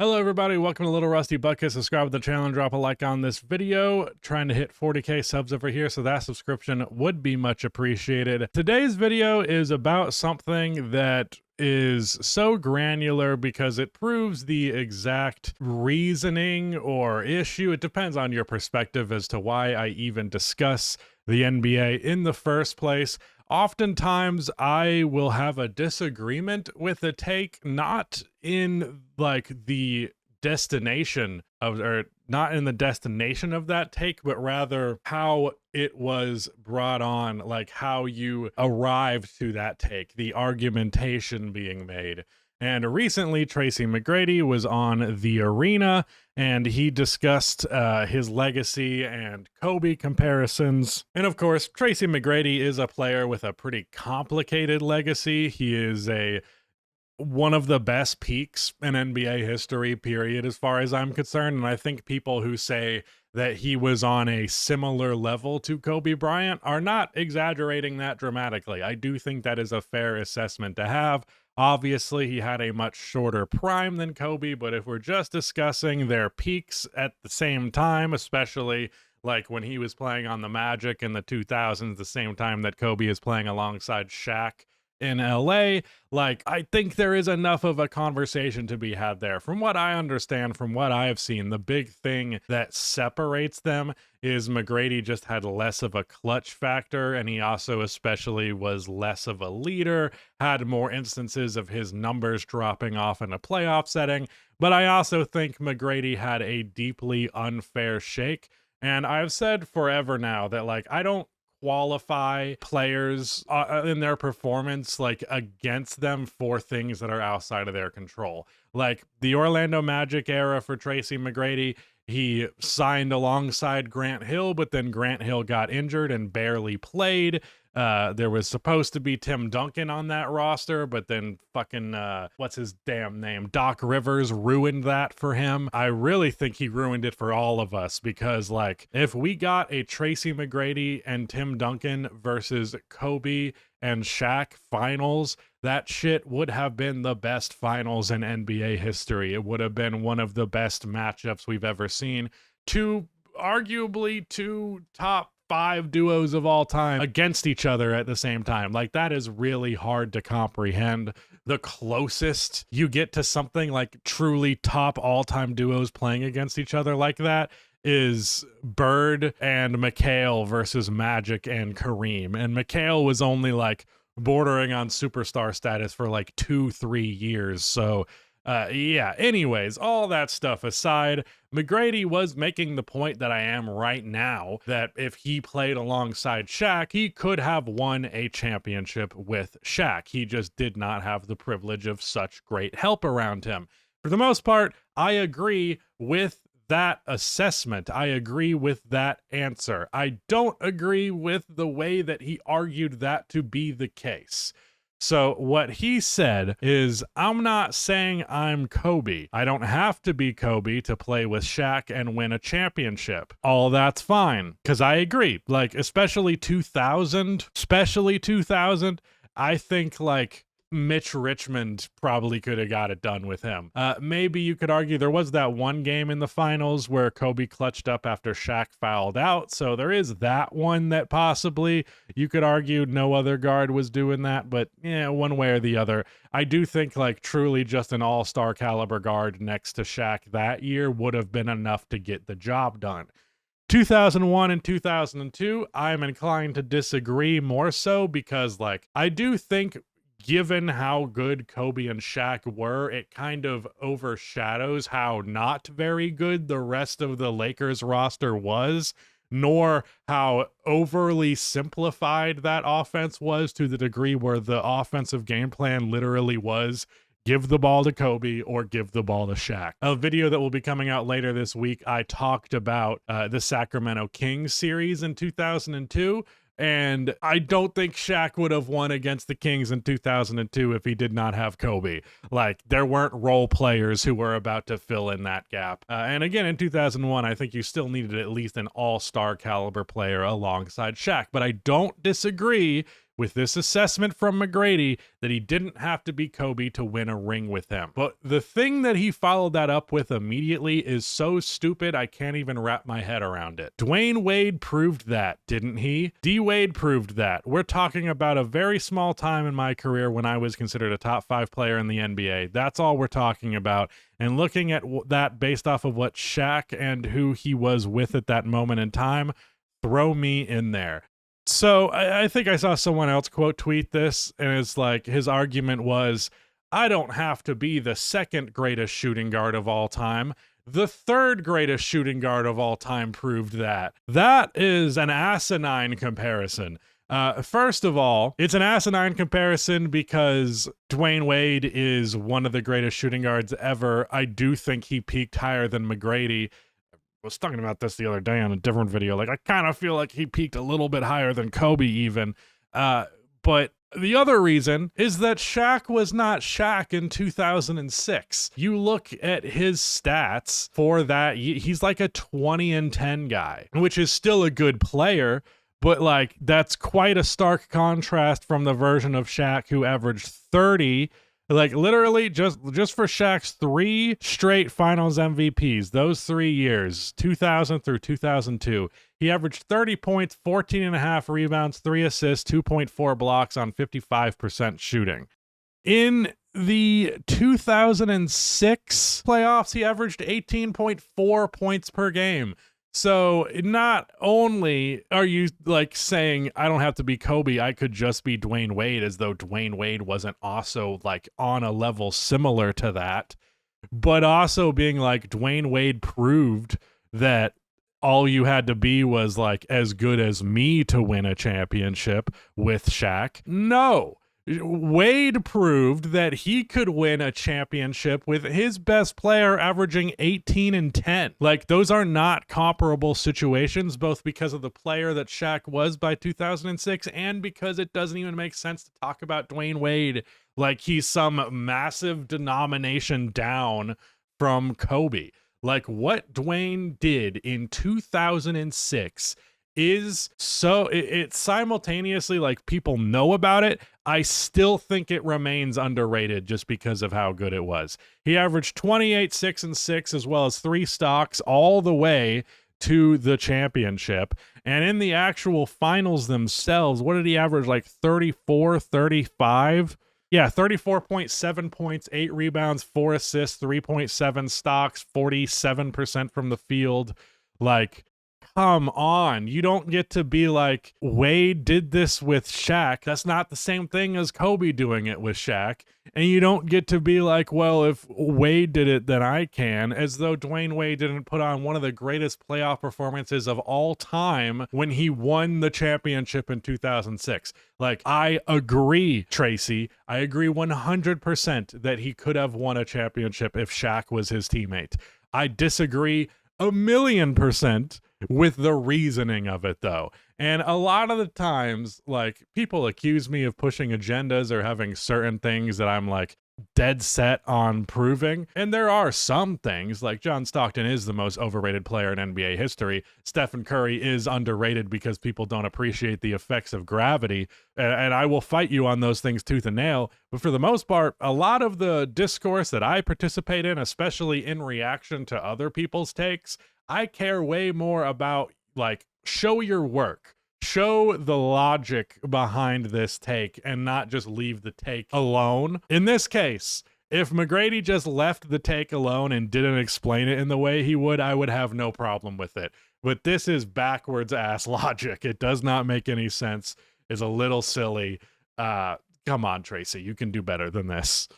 Hello everybody, welcome to Little Rusty Bucket. Subscribe to the channel and drop a like on this video. Trying to hit 40k subs over here, so that subscription would be much appreciated. Today's video is about something that is so granular because it proves the exact reasoning or issue. It depends on your perspective as to why I even discuss the NBA in the first place. Oftentimes I will have a disagreement with a take, not in like the destination of, or not in the destination of that take, but rather how it was brought on, like how you arrived to that take, the argumentation being made. And recently, Tracy McGrady was on The Arena, and he discussed his legacy and Kobe comparisons. And of course, Tracy McGrady is a player with a pretty complicated legacy. He is one of the best peaks in NBA history, period, as far as I'm concerned. And I think people who say that he was on a similar level to Kobe Bryant are not exaggerating that dramatically. I do think that is a fair assessment to have. Obviously, he had a much shorter prime than Kobe, but if we're just discussing their peaks at the same time, especially like when he was playing on the Magic in the 2000s, the same time that Kobe is playing alongside Shaq in LA, like I think there is enough of a conversation to be had there. From what I understand, from what I have seen, the big thing that separates them is McGrady just had less of a clutch factor, and he also especially was less of a leader, had more instances of his numbers dropping off in a playoff setting. But I also think McGrady had a deeply unfair shake, and I've said forever now that like I don't qualify players in their performance like against them for things that are outside of their control. Like the Orlando Magic era for Tracy McGrady, he signed alongside Grant Hill, but then Grant Hill got injured and barely played. There was supposed to be Tim Duncan on that roster, but then fucking, what's his damn name? Doc Rivers ruined that for him. I really think he ruined it for all of us because, like, if we got a Tracy McGrady and Tim Duncan versus Kobe and Shaq finals, that shit would have been the best finals in NBA history. It would have been one of the best matchups we've ever seen. Arguably two top 5 duos of all time against each other at the same time. Like that is really hard to comprehend. The closest you get to something like truly top all-time duos playing against each other like that is Bird and McHale versus Magic and Kareem. And McHale was only like bordering on superstar status for like 2-3 years. So yeah, anyways, all that stuff aside, McGrady was making the point that I am right now, that if he played alongside Shaq, he could have won a championship with Shaq. He just did not have the privilege of such great help around him. For the most part, I agree with that assessment. I agree with that answer. I don't agree with the way that he argued that to be the case. So what he said is, I'm not saying I'm Kobe. I don't have to be Kobe to play with Shaq and win a championship. All that's fine. Because I agree. Like, especially 2000, I think like Mitch Richmond probably could have got it done with him. Maybe you could argue there was that one game in the finals where Kobe clutched up after Shaq fouled out. So there is that one that possibly you could argue no other guard was doing that. But yeah, one way or the other, I do think like truly just an all-star caliber guard next to Shaq that year would have been enough to get the job done. 2001 and 2002, I'm inclined to disagree more so because like I do think given how good Kobe and Shaq were, it kind of overshadows how not very good the rest of the Lakers roster was, nor how overly simplified that offense was to the degree where the offensive game plan literally was give the ball to Kobe or give the ball to Shaq. A video that will be coming out later this week, I talked about the Sacramento Kings series in 2002. And I don't think Shaq would have won against the Kings in 2002 if he did not have Kobe. Like, there weren't role players who were about to fill in that gap. And again, in 2001, I think you still needed at least an all-star caliber player alongside Shaq. But I don't disagree with this assessment from McGrady that he didn't have to be Kobe to win a ring with him. But the thing that he followed that up with immediately is so stupid, I can't even wrap my head around it. Dwyane Wade proved that, didn't he? D-Wade proved that. We're talking about a very small time in my career when I was considered a top 5 player in the NBA. That's all we're talking about. And looking at that based off of what Shaq and who he was with at that moment in time, throw me in there. So I think I saw someone else quote tweet this, and it's like his argument was, I don't have to be the second greatest shooting guard of all time. The third greatest shooting guard of all time proved that. That is an asinine comparison. First of all, it's an asinine comparison because Dwyane Wade is one of the greatest shooting guards ever. I do think he peaked higher than McGrady. I was talking about this the other day on a different video. Like, I kind of feel like he peaked a little bit higher than Kobe even. But the other reason is that Shaq was not Shaq in 2006. You look at his stats for that, he's like a 20-10 guy, which is still a good player. But, like, that's quite a stark contrast from the version of Shaq who averaged 30. Like, literally, just for Shaq's 3 straight finals MVPs, those 3 years, 2000 through 2002, he averaged 30 points, 14.5 rebounds, 3 assists, 2.4 blocks on 55% shooting. In the 2006 playoffs, he averaged 18.4 points per game. So not only are you like saying I don't have to be Kobe, I could just be Dwyane Wade, as though Dwyane Wade wasn't also like on a level similar to that, but also being like Dwyane Wade proved that all you had to be was like as good as me to win a championship with Shaq. No. Wade proved that he could win a championship with his best player averaging 18 and 10. Like, those are not comparable situations, both because of the player that Shaq was by 2006 and because it doesn't even make sense to talk about Dwyane Wade like he's some massive denomination down from Kobe. Like, what Dwyane did in 2006 is so it simultaneously, like, people know about it. I still think it remains underrated just because of how good it was. He averaged 28, 6, and 6, as well as 3 stocks all the way to the championship. And in the actual finals themselves, what did he average? Like 34, 35? Yeah, 34.7 points, 8 rebounds, 4 assists, 3.7 stocks, 47% from the field. Like, come on, you don't get to be like, Wade did this with Shaq. That's not the same thing as Kobe doing it with Shaq. And you don't get to be like, well, if Wade did it, then I can, as though Dwyane Wade didn't put on one of the greatest playoff performances of all time when he won the championship in 2006. Like, I agree, Tracy. I agree 100% that he could have won a championship if Shaq was his teammate. I disagree 1,000,000% with the reasoning of it, though. And a lot of the times, like, people accuse me of pushing agendas or having certain things that I'm like dead set on proving. And there are some things, like John Stockton is the most overrated player in NBA history. Stephen Curry is underrated because people don't appreciate the effects of gravity. And I will fight you on those things tooth and nail. But for the most part, a lot of the discourse that I participate in, especially in reaction to other people's takes, I care way more about, like, show your work. Show the logic behind this take and not just leave the take alone. In this case, if McGrady just left the take alone and didn't explain it in the way he would, I would have no problem with it. But this is backwards ass logic. It does not make any sense. It's a little silly. Come on, Tracy, you can do better than this.